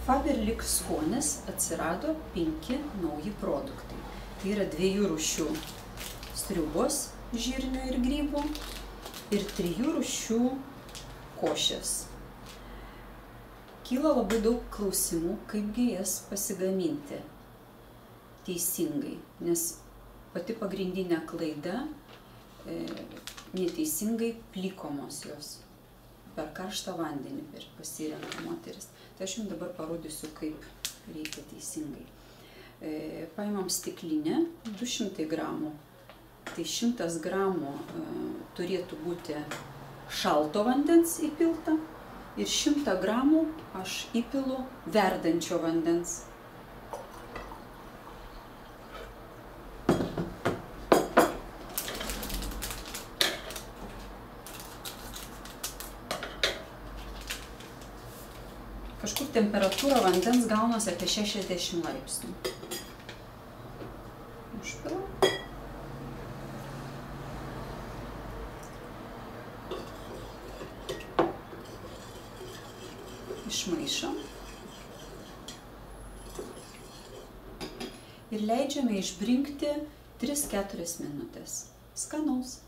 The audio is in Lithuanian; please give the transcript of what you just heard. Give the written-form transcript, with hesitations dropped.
Faberlic skonis atsirado 5 nauji produktai. Tai yra 2 rūšių sriubos, žirnių ir grybų, ir 3 rūšių košės. Kyla labai daug klausimų, kaipgi jas pasigaminti teisingai, nes pati pagrindinė klaida neteisingai plikomos jos. Per karštą vandenį pasirenka moteris. Tai aš jums dabar parodysiu, kaip reikia teisingai. Paimam stiklinę, 200 gramų. Tai 100 gramų turėtų būti šalto vandens įpilta ir 100 gramų aš įpilu verdančio vandens. Kažkur temperatūra vandens gaunasi apie 60 laipsnių. Užpilam. Išmaišom. Ir leidžiame išbrinkti 3-4 minutės. Skanaus.